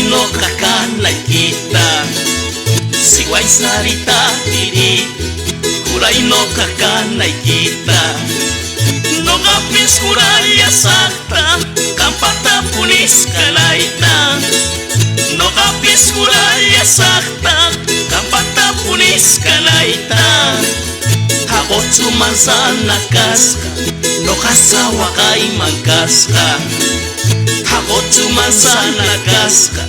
no kakana kita siwai sarita diri kurai no kakana kita no gapis kurai asakta kampata punis kalaita no gapis kurai asakta kampata punis kalaita hago cuma sana kaska no kasawa kai mangkaska hago cuma sana kaska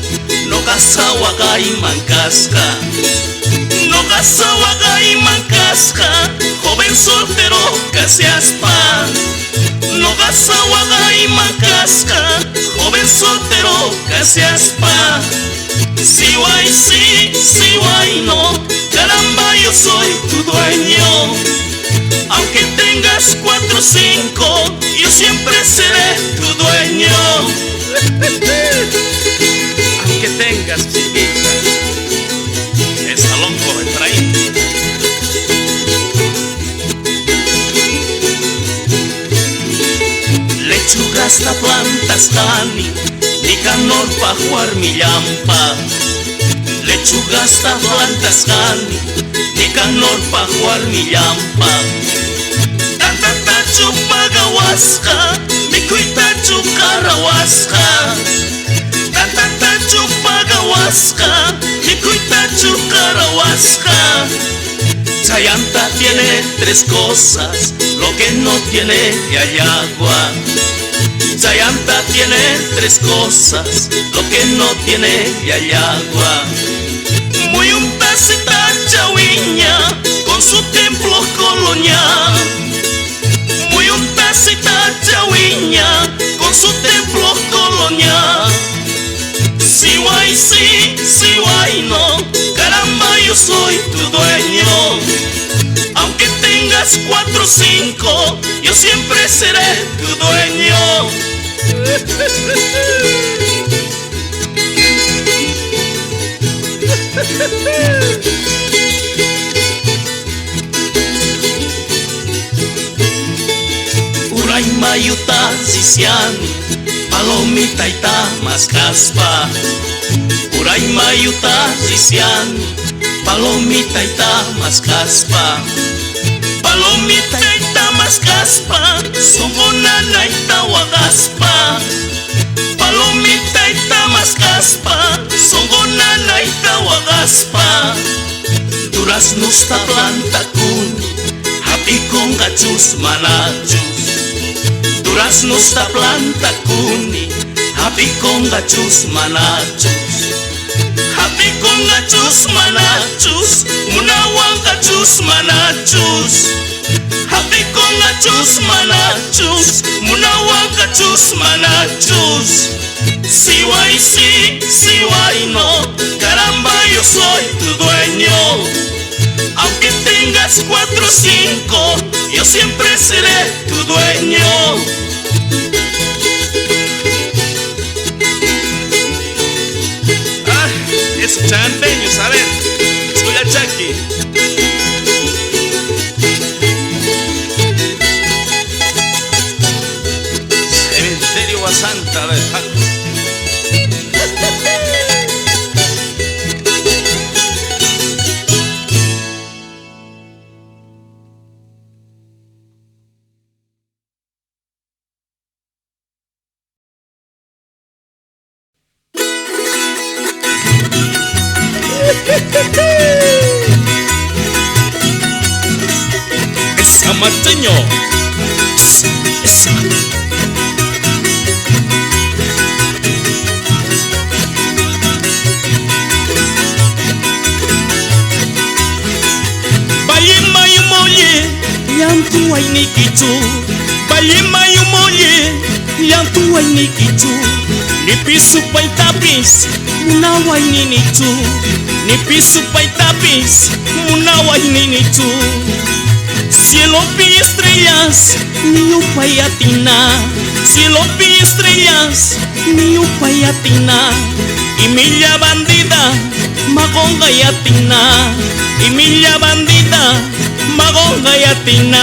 no kasawa kai mangkaska no kasawa kai mangkaska joven soltero que se aspa no kasawa kai mangkaska joven soltero que se aspa si guay sí si guay no caramba yo soy tu dueño aunque tengas 4 o 5 yo siempre seré tu dueño aunque tengas chiquita esa loco Efraín lechugas ta plantas tani ni canor pa jugar mi llampa lechugas ta plantas tani ni canor pa jugar mi llampa tanta chupa gawaska mi cuita chucarawaska tanta chupa gawaska mi cuita chucarawaska Chayanta tiene 3 cosas lo que no tiene hay agua Chayanta tiene 3 cosas lo que no tiene hay agua muy un tacita chawiña con su templo colonial muy un tacita chawiña con su templo colonial si guay sí si guay no caramba yo soy tu dueño aunque tengas 4 o 5 yo siempre seré tu dueño Uray mayuta sisiani palomita ita mas caspa Uray mayuta sisiani palomita ita mas caspa palomita ita mas caspa sogonana ita wagaspa palomita ita mas caspa sogonana ita wagaspa duraznos ta planta kun happy con gachus manachus duraznos ta planta kuni happy con gachus manachus happy con gachus manachus munawang gachus manachus happy con gachus manachus munawang gachus manachus si guay sí si guay no caramba yo soy tu dueño aunque tengas 4 o 5 yo siempre seré tu dueño esos chanteños, a ver, escucha Chucky. Cementerio a Santa, a ver, esa mateño esa. Bayi mayu moye yang tuai ni kicu bayi mayu moye yang tuai ni kicu ni pisu pai tapis munawai ni nitu ni pisu pai tapis munawai ni nitu cielo vi estrellas ni upay atina cielo vi estrellas ni upay atina y milla bandida magonga yatina y milla bandida magonga yatina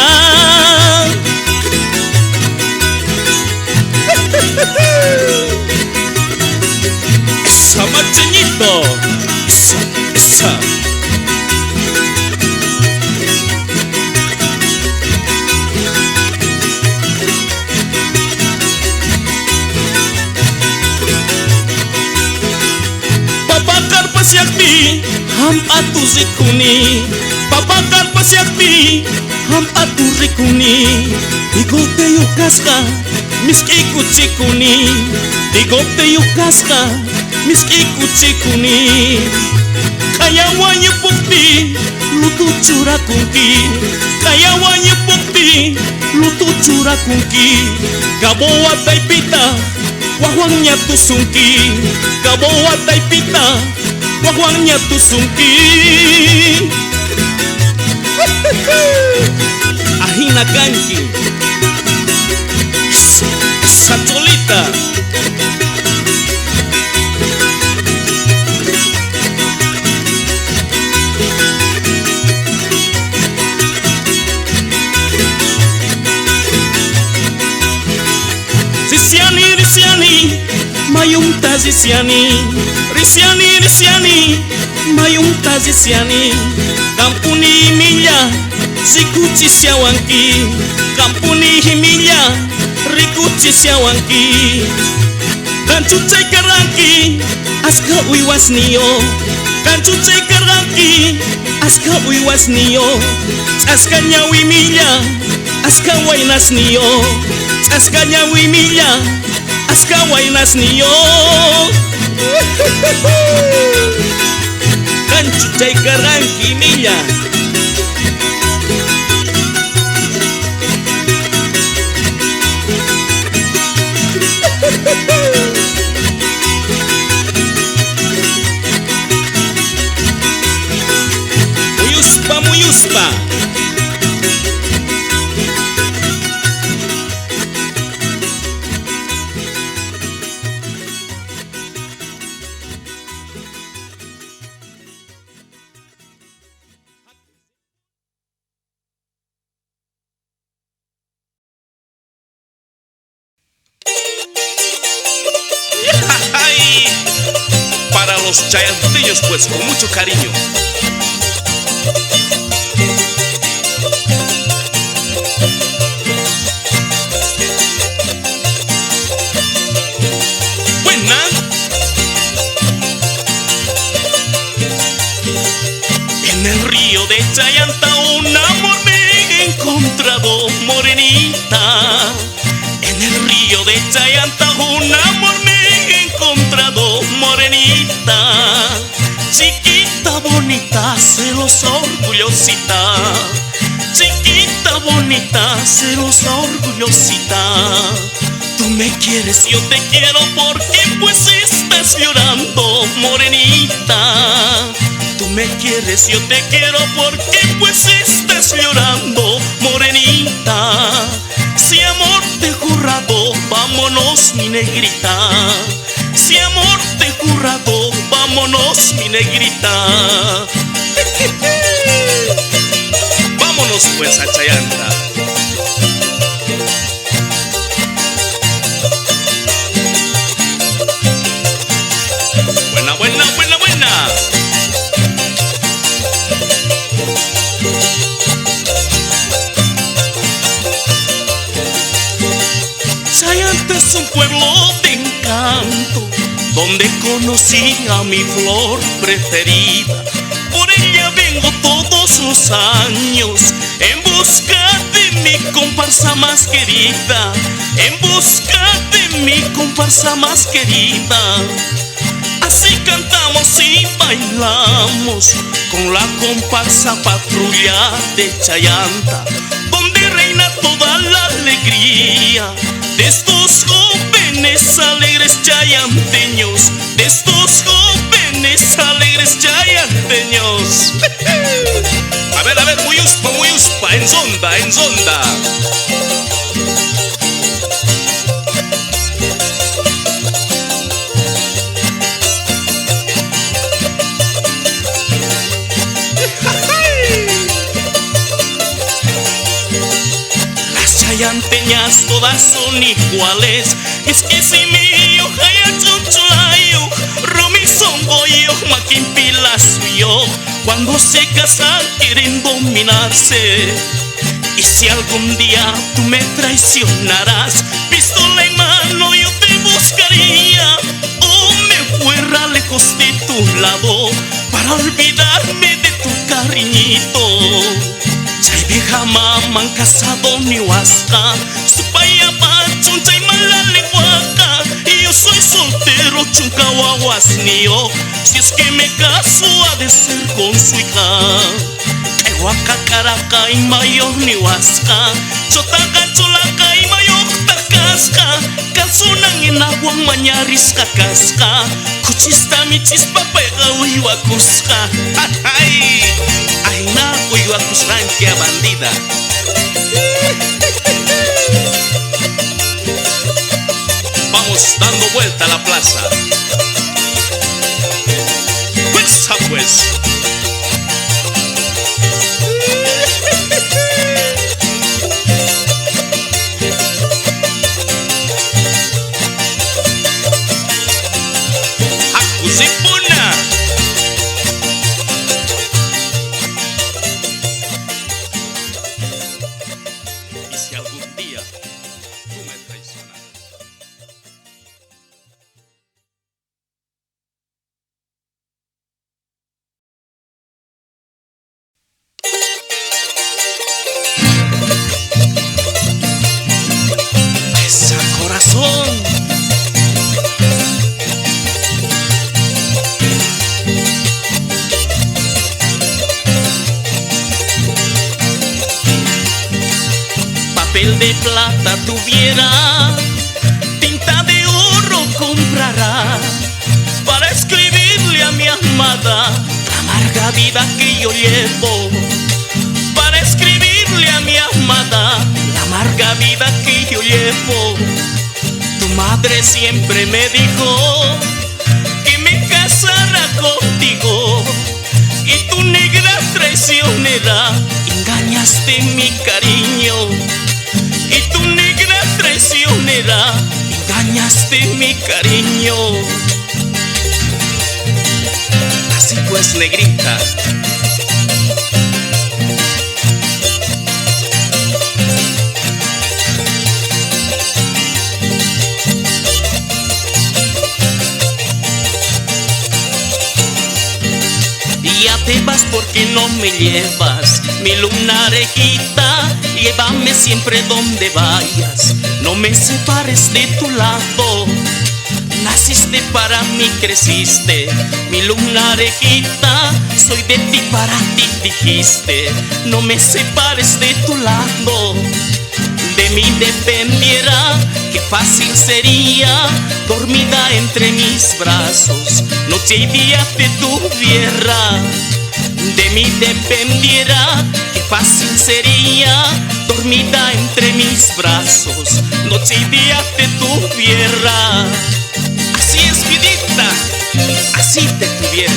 eso Sama Cheñito. Esa. Babakar pasyakti ham atu zikuni. Babakar pasyakti ham atu rikuni. Igote yukaska miski kuchikuni. Igote yukaska miski kuchikuni. Kayawanya bukti lutu curakunki. Kayawanya bukti lutu curakunki. Gabawa taipita wahwangnya tusungki. Gabawa taipita wahwangnya tusungki. Ahina ganki Satolita. Risiani, mayung tazisiani. Risiani, mayung tazisiani. Kampuni minya, sikuchi siawanki. Kampuni himinya, rikuchi siawanki. Kancucai karanki, aska uiwasnio. Kancucai karanki, aska uiwasnio. Aska nyawi minya, aska wainasnio. Aska nyawi minya, aska wainasnio. Kancucai karanki minya. Muyuspa. Para los chayanteños, pues, con mucho cariño. Buena. En el río de Chayanta un amor me he encontrado, morenita. En el río de Chayanta un amor me he encontrado, morenita. Chiquita, bonita, celosa, orgullosita. Chiquita, bonita, celosa, orgullosita. Tú me quieres, yo te quiero, porque pues estás llorando, morenita. Tú me quieres, yo te quiero, porque pues estás llorando, morenita. Si amor te he jurado, vámonos mi negrita. Si amor te he jurado, vámonos mi negrita. Vámonos pues a Chayanta. Buena, buena, buena, buena. Chayanta es un pueblo de encanto, donde conocí a mi flor preferida. Por ella vengo todos los años, en busca de mi comparsa más querida. En busca de mi comparsa más querida. Así cantamos y bailamos con la comparsa patrulla de Chayanta, donde reina toda la alegría de estos jóvenes alegres chayanteños, de estos jóvenes alegres chayanteños. A ver, muy uspa, en zonda, en zonda. Chayanteñas todas son iguales. Es que si mi haya chunchulayo, Romis mío. Cuando se casan quieren dominarse. Y si algún día tú me traicionarás, pistola en mano yo te buscaría, o me fuera lejos de tu lado para olvidarme de tu cariñito. Chay vieja maman casado ni huasca, su paya pachuncha y mala lenguaca. Y yo soy soltero chuncahuaguas niyo, si es que me caso ha de ser con su hija. Ehuaca caraca y mayor ni huasca, chotaca cholaca y mayor tacasca, calzonan en agua mañarisca casca, cuchista mi chispa pega uihuacusca. Ay, ay na uihuacusranquia bandida. Vamos dando vuelta a la plaza. Pues. Acusipuna. Y si algún día tú me traicionas. Papel de plata tuviera, tinta de oro comprará, para escribirle a mi amada la amarga vida que yo llevo. Para escribirle a mi amada la amarga vida que yo llevo. Tu madre siempre me dijo que me casara contigo, y tu negra traicionera engañaste mi cariño. Y tu negra traicionera engañaste mi cariño. Así pues, negrita, ya te vas porque no me llevas, mi lunarejita, llévame siempre donde vayas, no me separes de tu lado. Naciste para mí, creciste, mi lunarejita, soy de ti, para ti dijiste, no me separes de tu lado. De mí dependiera, qué fácil sería, dormida entre mis brazos, noche y día te tuviera. De mí dependiera, qué fácil sería, dormida entre mis brazos, noche y día te tuviera. Así es, vidita, así te tuviera.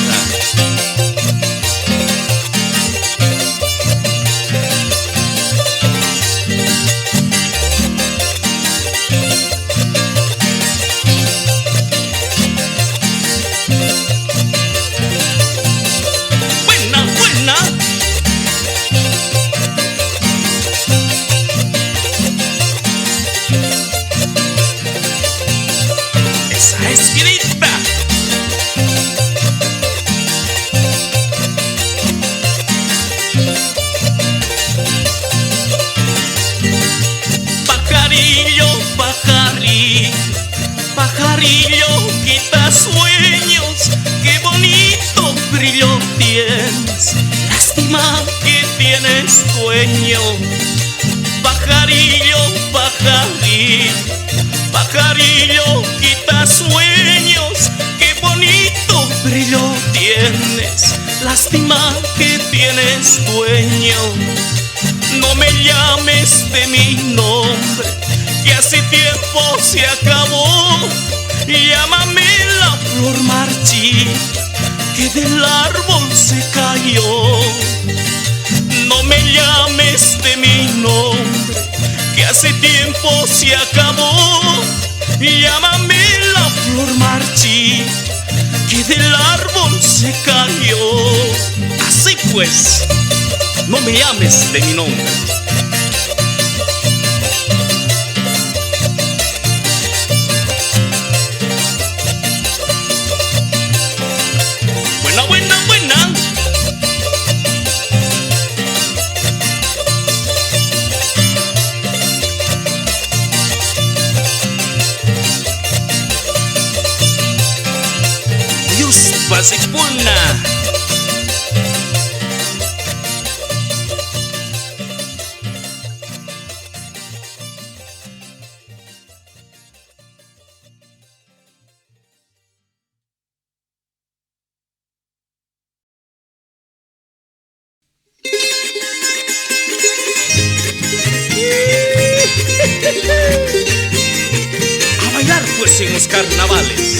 Pajarillo, quita sueños, qué bonito brillo tienes, lástima que tienes dueño. Pajarillo, pajarillo, pajarillo, quita sueños, qué bonito brillo tienes, lástima que tienes dueño. No me llames de mi nombre, que hace tiempo se acabó. Llámame la flor marchita que del árbol se cayó. No me llames de mi nombre, que hace tiempo se acabó. Llámame la flor marchita que que del árbol se cayó. Así pues, no me llames de mi nombre. Buena, buena, buena. Pasig buena. A bailar pues en los carnavales.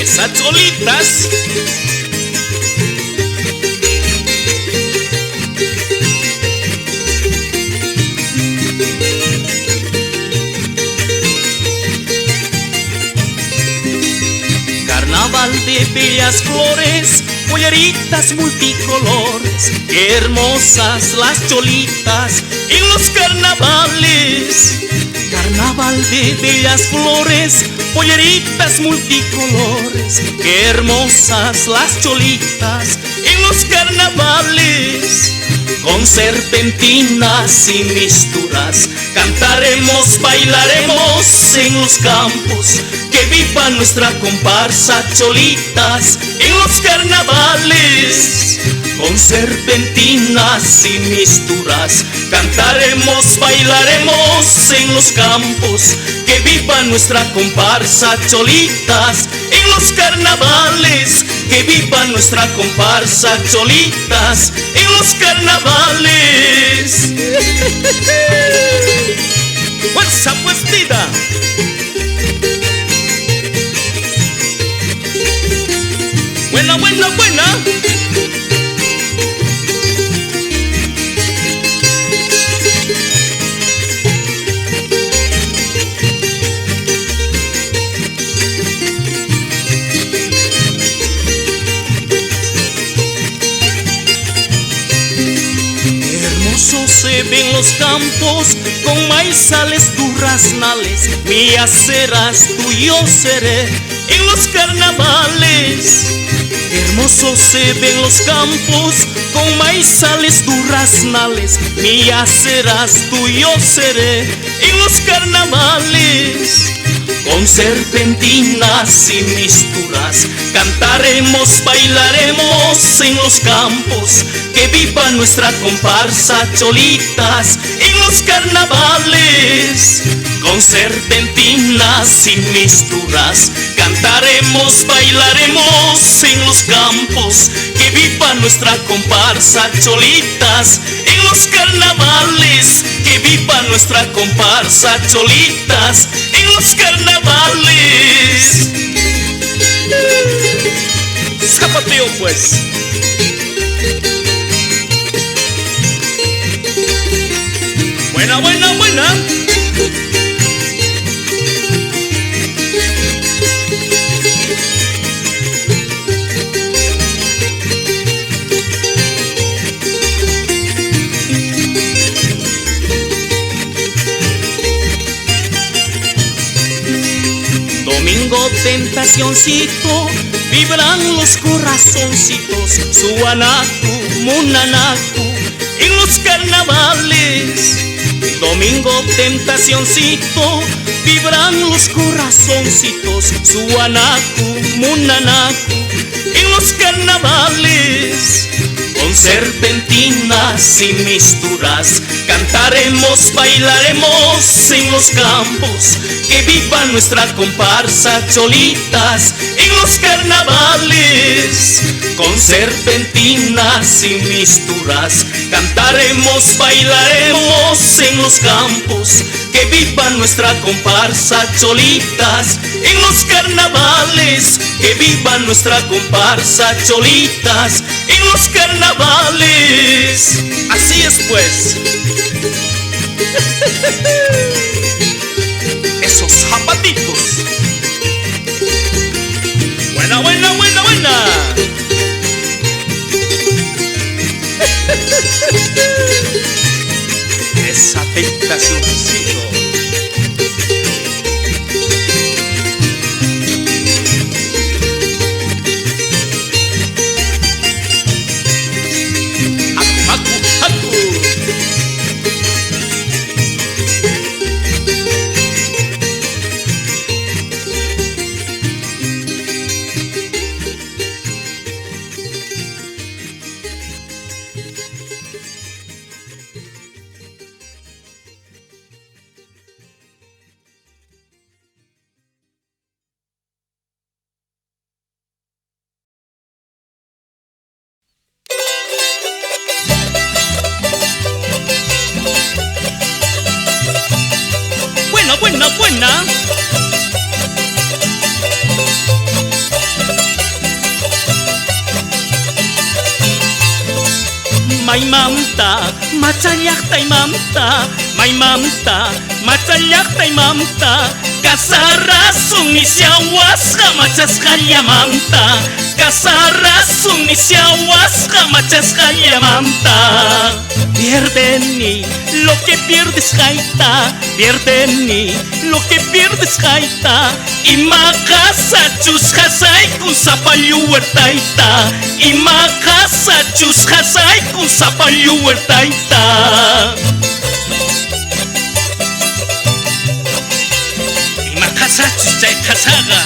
Esas cholitas carnaval de bellas flores, polleritas multicolores, qué hermosas las cholitas en los carnavales. Carnaval de bellas flores, polleritas multicolores, qué hermosas las cholitas en los carnavales. Con serpentinas y misturas cantaremos, bailaremos en los campos, que viva nuestra comparsa cholitas en los carnavales. Con serpentinas y misturas cantaremos, bailaremos en los campos, que viva nuestra comparsa cholitas en los carnavales. Que viva nuestra comparsa cholitas en los carnavales. ¡Fuerza pues vida! Buena, buena, buena. Se ven los campos con maizales duraznales, mía serás, tuyo seré en los carnavales. Hermosos se ven los campos con maizales duraznales, mía serás, tuyo seré en los carnavales. Con serpentinas y misturas cantaremos, bailaremos en los campos, que viva nuestra comparsa cholitas en los carnavales. Con serpentinas y misturas cantaremos, bailaremos en los campos, que viva nuestra comparsa cholitas en los carnavales. Que viva nuestra comparsa cholitas en los carnavales. Zapateo pues. Buena, buena, buena. Domingo tentacioncito, vibran los corazoncitos, Suanacu, Munanacu, en los carnavales. Domingo tentacioncito, vibran los corazoncitos, Suanacu, Munanacu, en los carnavales. Con serpentinas y misturas cantaremos, bailaremos en los campos, que viva nuestra comparsa cholitas en los carnavales. Con serpentinas y misturas cantaremos, bailaremos en los campos, que viva nuestra comparsa cholitas en los carnavales. Que viva nuestra comparsa cholitas en los carnavales. Así es pues. Esos buena. May mamta, machayak tay mamta. May mamta, machayak tay mamta. Kasarasong isyawas ka machas kaya mamta. Kasarasong isyawas ka machas kaya mamta. Pierdeni lo que pierdes kaita. Pierdeni lo que pierdes kaita. Imakasa chus hasay kung sa palyuwer taita. Imakasa chus hasay kung sa palyuwer taita. Imakasa chus chay kasaga.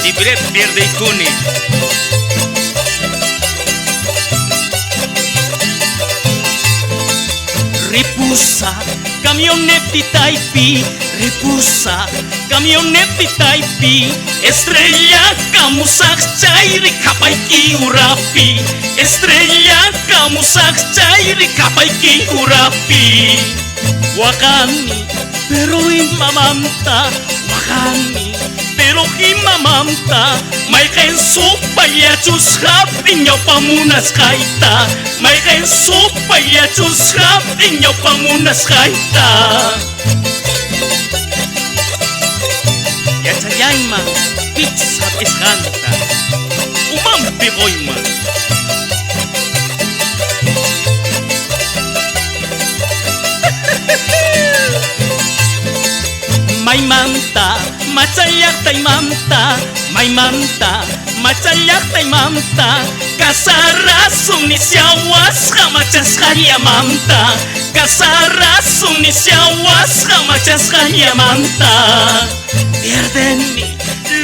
Ibret pierde ikuni. Repusa, camioneti taipi. Repusa, camioneti taipi. Estrella kamusak chairi kapay ki urapi. Estrella kamusak chairi kapay ki urapi. Wakani, pero imamamta. Wakani, pero imamamta. May kain supaya chus hapin nyaw pamunas kaita. May kain supaya chus hapin nyaw pamunas kaita. Yachayay ma, pizza iskanta. Umampiroy ma. May mamta, machayak tay mamta. May mamta, machayak tay mamta. Kasarasong nisyawas ka machas kaya mamta. Kasarasong nisyawas ka machas kaya mamta. Pierdeni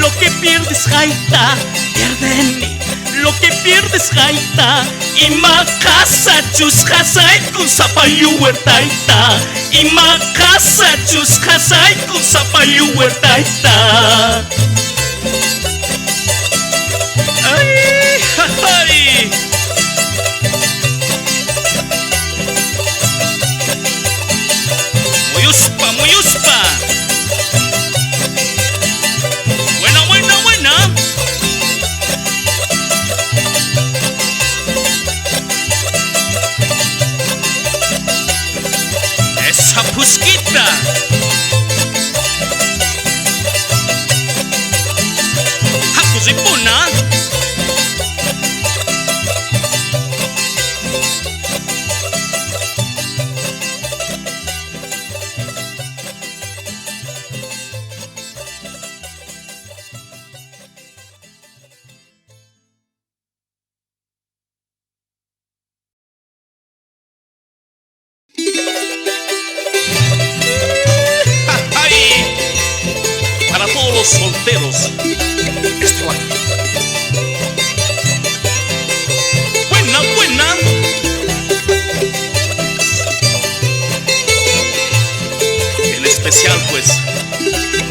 lo que pierdes kaita. Pierdeni lo que pierdes kaita. Imakasa chus hasay kung sa palyuwer taita. Imakasa chus hasay kung sa palyuwer taita. Ay, hay. Muyus pa, muyus pa. Buena, buena, buena. Esa pusquita. Hapus ipuna. Para todos los solteros, esto va. Buena, buena. En especial pues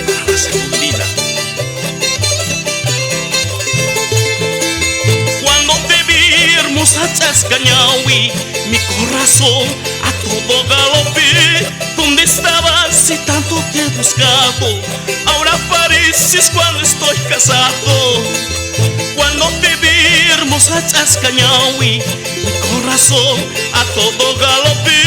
para la segundina. Cuando te vi hermosa chascañahui, mi corazón a todo galope. ¿Dónde estabas si tanto te he buscado? Ahora apareces cuando estoy casado. Cuando te vi hermosa chascañahui, mi corazón a todo galope.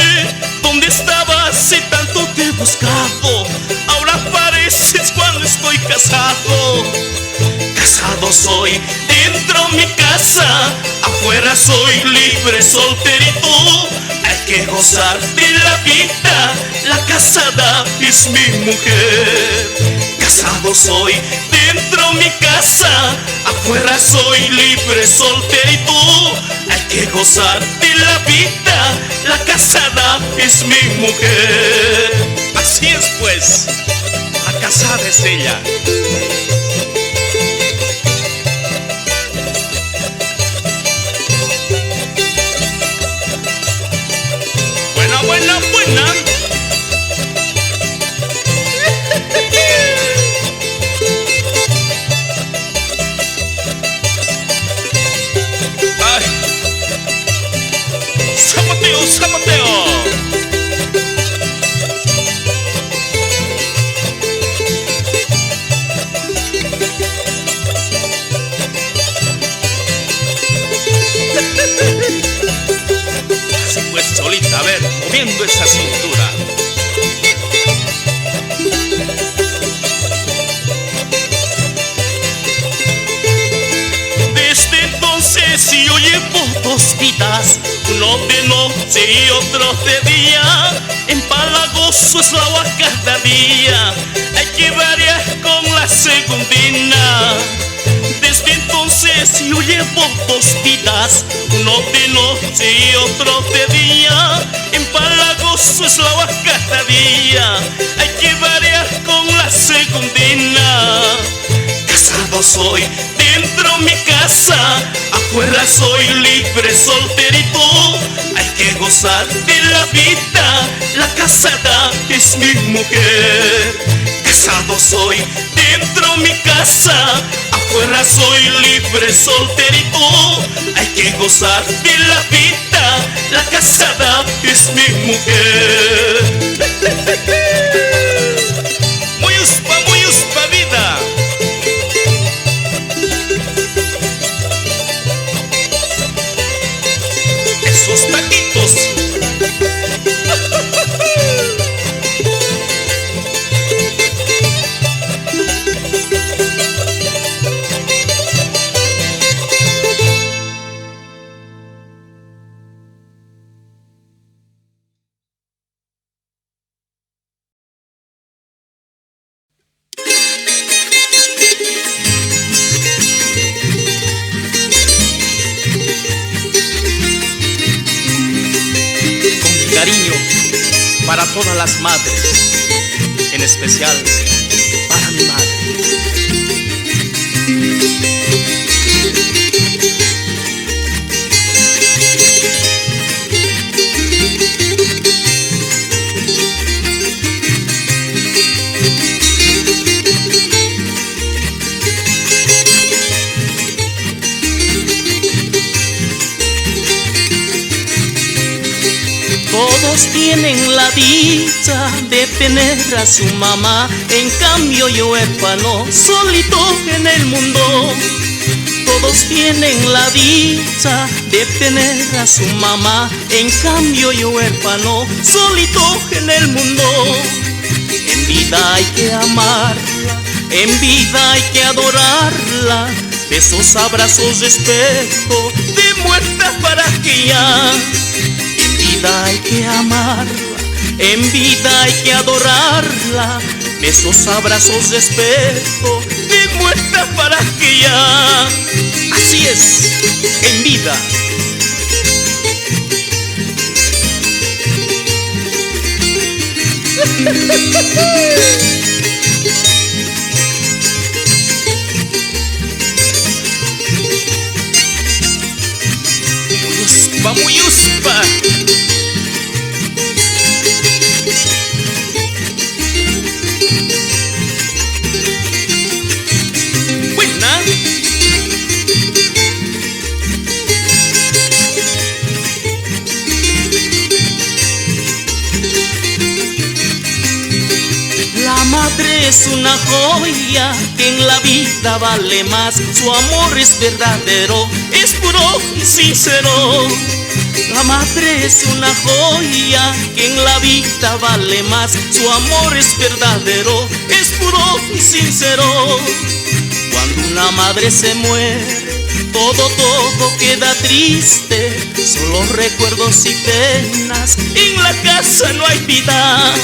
¿Dónde estabas si tanto te he buscado? Ahora apareces cuando estoy casado. Casado soy dentro mi casa, afuera soy libre solterito. Hay que gozar de la vida, la casada es mi mujer. Casado soy dentro mi casa, afuera soy libre solterito. Hay que gozar de la vida, la casada es mi mujer. Así es pues, la casada es ella. Buena, buena, buena. Ay. Zapateo, zapateo. vidas, uno de noche y otro de día. Empalagoso es la agua cada día, hay que variar con la segundina. Desde entonces yo llevo dos vidas, uno de noche y otro de día. Empalagoso es la agua cada día, hay que variar con la segundina. Casado soy dentro mi casa, afuera soy libre, solterito. Hay que gozar de la vida, la casada es mi mujer. Casado soy dentro mi casa, afuera soy libre, solterito. Hay que gozar de la vida, la casada es mi mujer. Muy uspa vida. Esos taquitos. Cariño para todas las madres, en especial para mi madre. Todos tienen la dicha de tener a su mamá, en cambio yo huérfano, solito en el mundo. Todos tienen la dicha de tener a su mamá, en cambio yo huérfano, solito en el mundo. En vida hay que amarla, en vida hay que adorarla, besos, abrazos, respeto, de muerta para que ya. En vida hay que amarla, en vida hay que adorarla, besos, abrazos, respeto, de muerta para que ya. Así es, en vida. Muy uspa. Buena. La madre es una joya que en la vida vale más. Su amor es verdadero, es puro y sincero. La madre es una joya que en la vida vale más. Su amor es verdadero, es puro y sincero. Cuando una madre se muere, todo queda triste. Solo recuerdos y penas, en la casa no hay vida.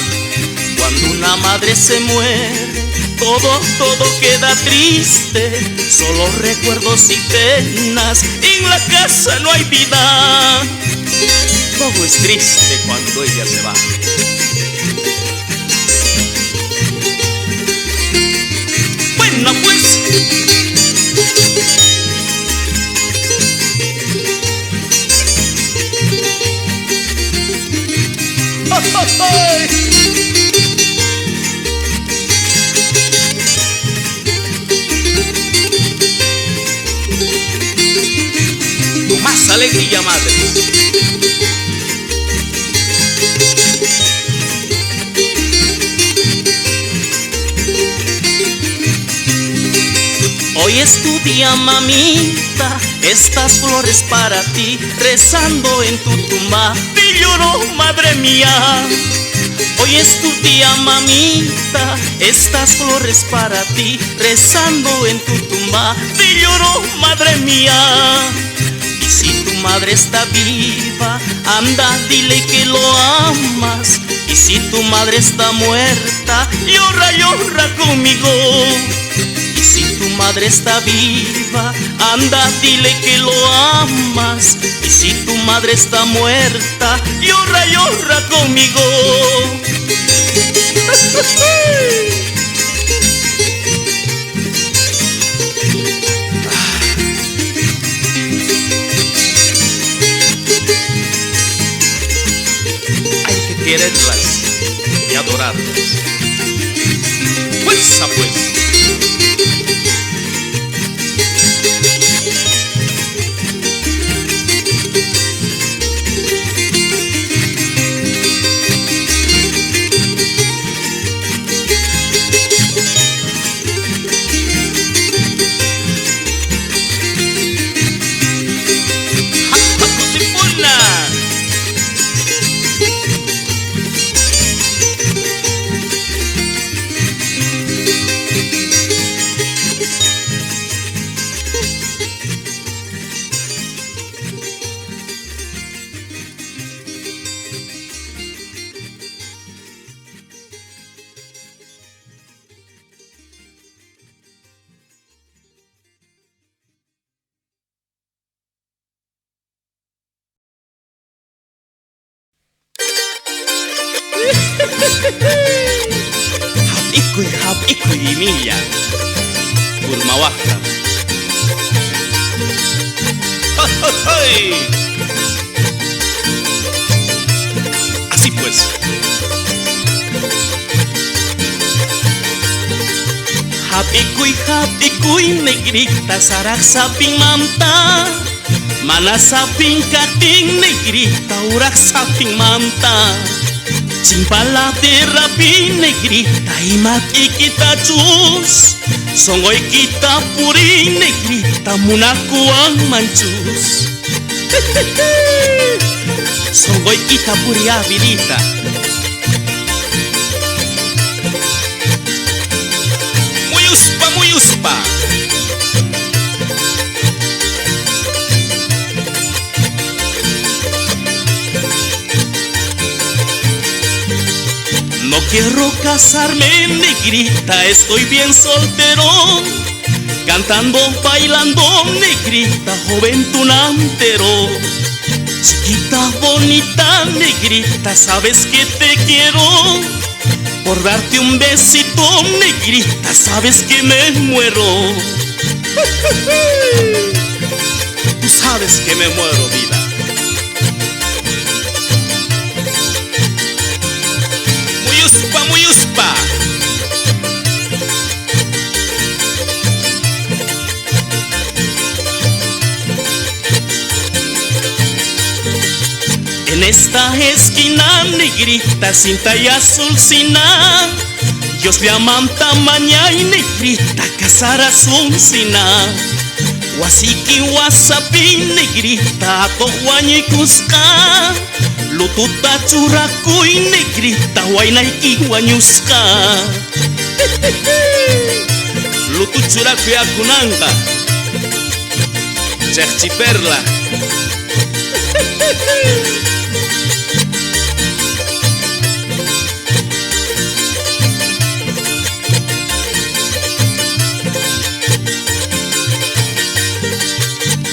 Cuando una madre se muere, todo queda triste. Solo recuerdos y penas, en la casa no hay vida. Todo es triste cuando ella se va. Bueno pues, más alegría, madre. Hoy es tu día, mamita, estas flores para ti, rezando en tu tumba, te lloro, madre mía. Hoy es tu día, mamita, estas flores para ti, rezando en tu tumba, te lloro, madre mía. Y si tu madre está viva, anda, dile que lo amas. Y si tu madre está muerta, llora, llora conmigo. Y si tu madre está viva, anda, dile que lo amas. Y si tu madre está muerta, llora, llora conmigo. Hay que quererlas y adorarlas. Fuerza pues. Hap ikuy miya Kurmawakta. Así pues. Hap ikuy negrita sarak saping mamta. Mana saping kating negrita urak saping mamta. Cimpala terapi negrita imat ikita cus. Songoy kita puri negrita munakuang mancus. Songoy kita puri habilita. Muyuspa, muyuspa. No quiero casarme, negrita, estoy bien soltero. Cantando, bailando, negrita, joven tunantero. Chiquita, bonita, negrita, sabes que te quiero. Por darte un besito, negrita, sabes que me muero. Tú sabes que me muero, vida. Muyuspa. En esta esquina negrita, cinta y azulcina, Dios le amanta maña y negrita, casara suncina. Wasiki wasapi negrita, tohuañi cusca. Lututa churakuy negrita, wainay wanyuska. Lutut churakuy akunanga, chekchiperla.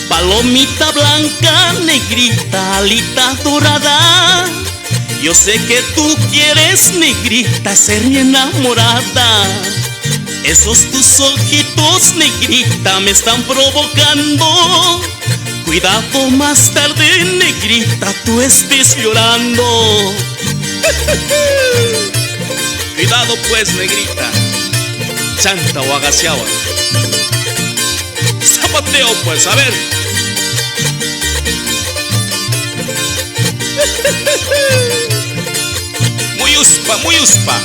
Palomita blanca, negrita, alita dorada. Yo sé que tú quieres, negrita, ser mi enamorada. Esos tus ojitos, negrita, me están provocando. Cuidado, más tarde, negrita, tú estés llorando. Cuidado pues, negrita, chanta o agaciaba. Zapateo pues, a ver. Muyuspa, muyuspa.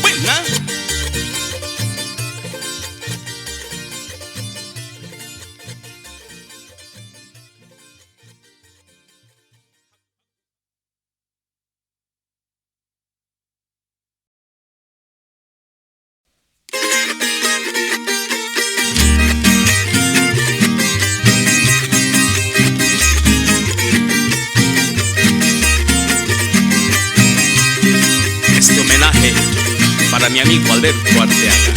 Buena. para mi amigo Alberto Arteaga.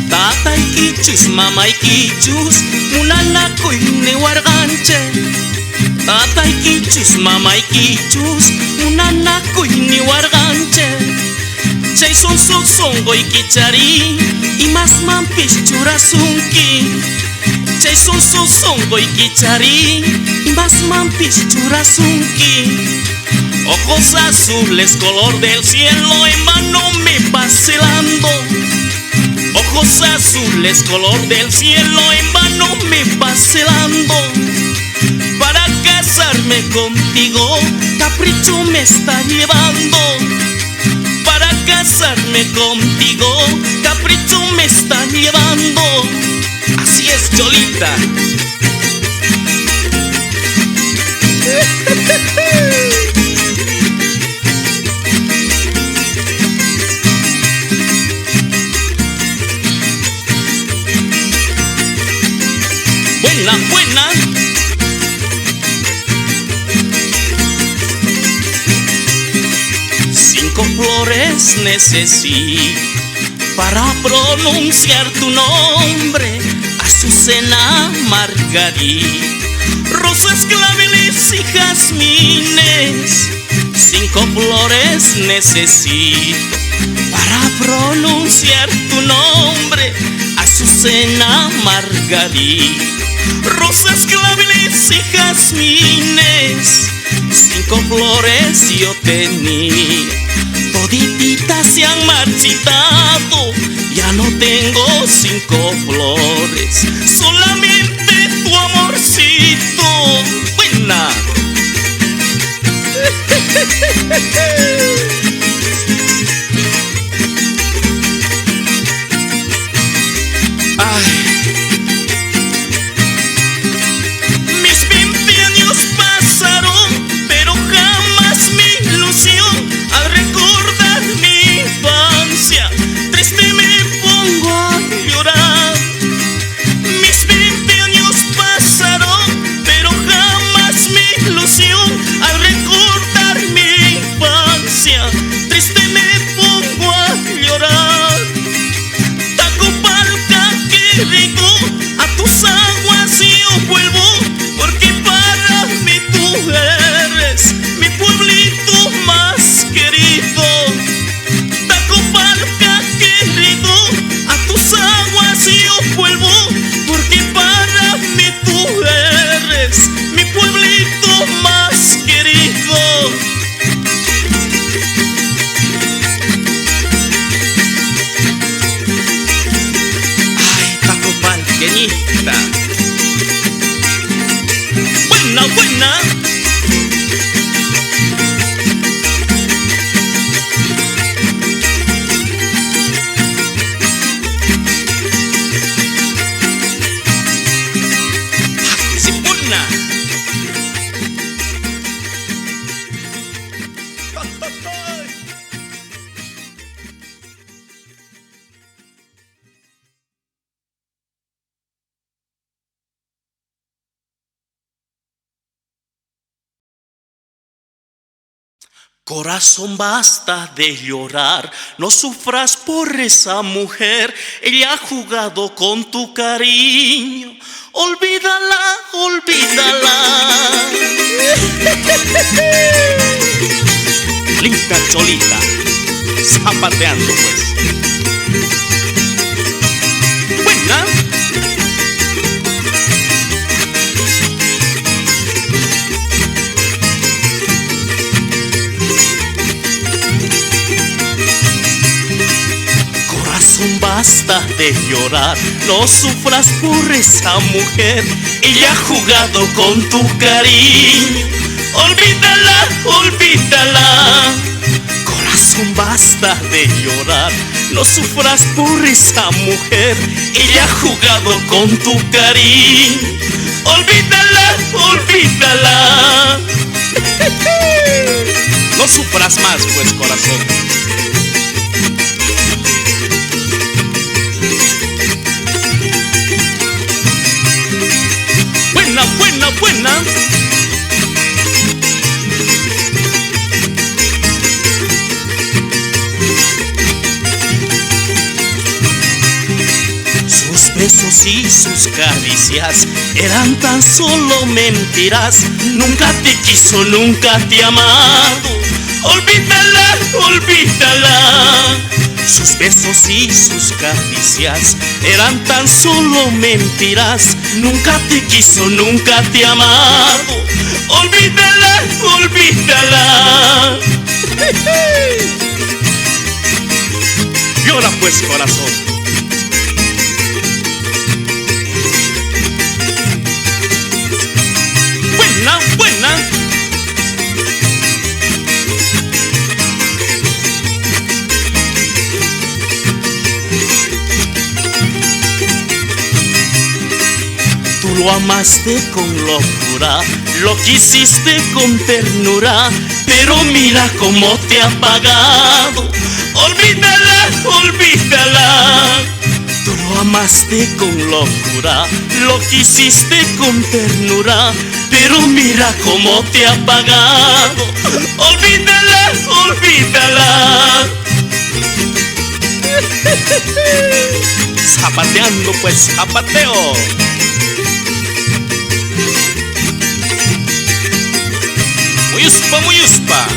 Tataykichus, mamaykichus, munanakuy warganche. Tataykichus, mamaykichus, munanakuy warganche. Chay songoy kichari, imas mampis churasunki. Chay songoy kichari, imas mampis churasunki. Ojos azules, color del cielo, en vano me vacilando. Ojos azules, color del cielo, en vano me vacilando. Para casarme contigo, capricho me está llevando. Para casarme contigo, capricho me está llevando. Así es, Cholita. Buena, buena. Cinco flores necesito para pronunciar tu nombre: azucena, margarita, rosas, claveles y jazmines. Cinco flores necesito para pronunciar tu nombre: azucena, margarita, rosas, claveles y jazmines. Cinco flores yo tenía, todititas se han marchitado. Ya no tengo cinco flores, solamente tu amorcito. Buena. Ay. Mis 20 años pasaron, pero jamás mi ilusión. Al recordar mi infancia, triste me pongo a llorar. Mis 20 años pasaron, pero jamás mi ilusión. Al recordar mi infancia, triste me pongo a llorar. Tacopalca, qué rico, a tus aguas yo vuelvo, porque para mí tú eres mi pueblito más querido. Tacopalca, qué rico, a tus aguas yo vuelvo, porque para mí tú eres mi pueblito más querido. Ay, Tacopalqueñita. Buena, buena. Sipuna. Corazón, basta de llorar, no sufras por esa mujer. Ella ha jugado con tu cariño, olvídala, olvídala. Linda Cholita, zapateando pues. Buena. Basta de llorar, no sufras por esa mujer. Ella ha jugado con tu cariño, olvídala, olvídala. Corazón, basta de llorar, no sufras por esa mujer. Ella ha jugado con tu cariño, olvídala, olvídala. No sufras más pues, corazón. Buena, buena, buena. besos y sus caricias eran tan solo mentiras. Nunca te quiso, nunca te ha amado. Olvídala, olvídala. Sus besos y sus caricias eran tan solo mentiras. Nunca te quiso, nunca te ha amado. Olvídala, olvídala. Llora pues, corazón. Buena, buena. Tú lo amaste con locura, lo quisiste con ternura, pero mira cómo te ha pagado. Olvídala, olvídala. Tú lo amaste con locura, lo quisiste con ternura, pero mira cómo te ha pagado. Olvídala, olvídala. Zapateando pues, zapateo. Muy uspa, muy uspa.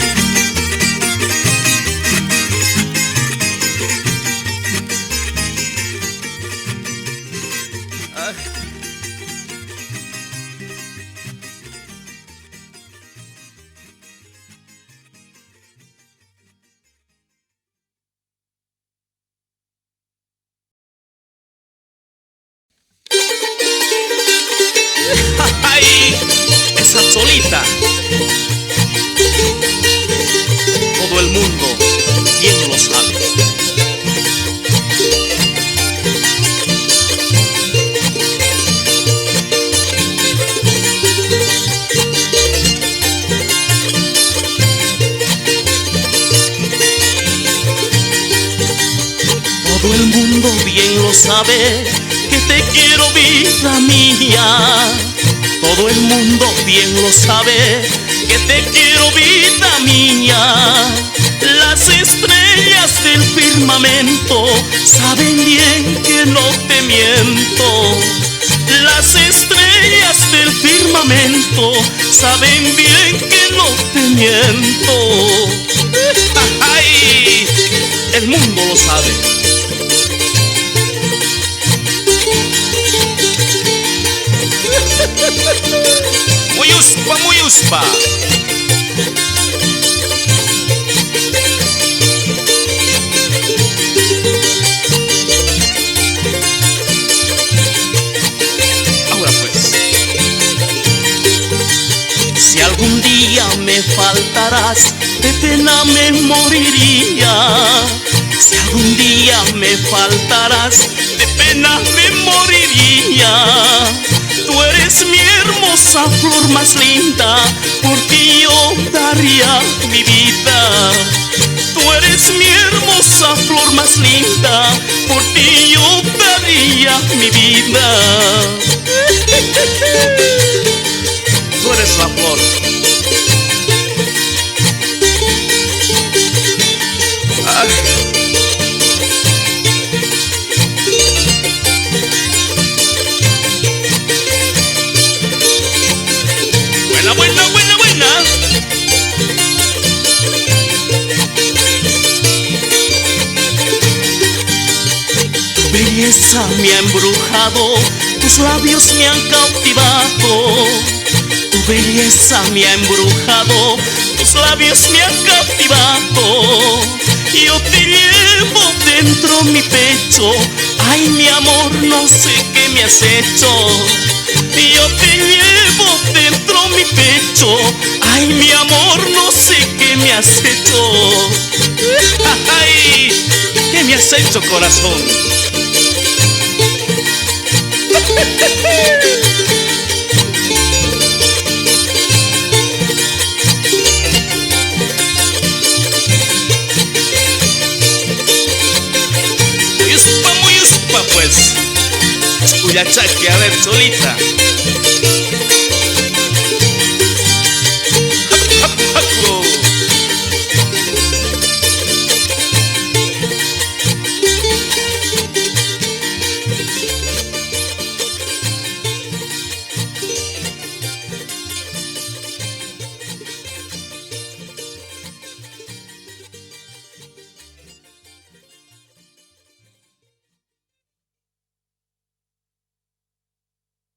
¡Ay! Esa solita. Todo el mundo bien lo sabe. Todo el mundo bien lo sabe, que te quiero, vida mía. Todo el mundo bien lo sabe, que te quiero, vida mía. Las estrellas del firmamento saben bien que no te miento. Las estrellas del firmamento saben bien que no te miento. ¡Ay! El mundo lo sabe. Muy uspa, muy uspa. Ahora pues, si algún día me faltarás, de pena me moriría. Si algún día me faltarás, de pena me moriría. Tú eres mi hermosa flor más linda, por ti yo daría mi vida. Tú eres mi hermosa flor más linda, por ti yo daría mi vida. Tú eres la flor. Ay. Buena, buena, buena. Tu belleza me ha embrujado, tus labios me han cautivado. Tu belleza me ha embrujado, tus labios me han cautivado. Yo te llevo dentro mi pecho, ay mi amor, no sé qué me has hecho. Yo te llevo dentro mi pecho, ay mi amor, no sé qué me has hecho. Ay, ¿qué me has hecho, corazón? Muy uspa pues. Escucha, a ver, solita.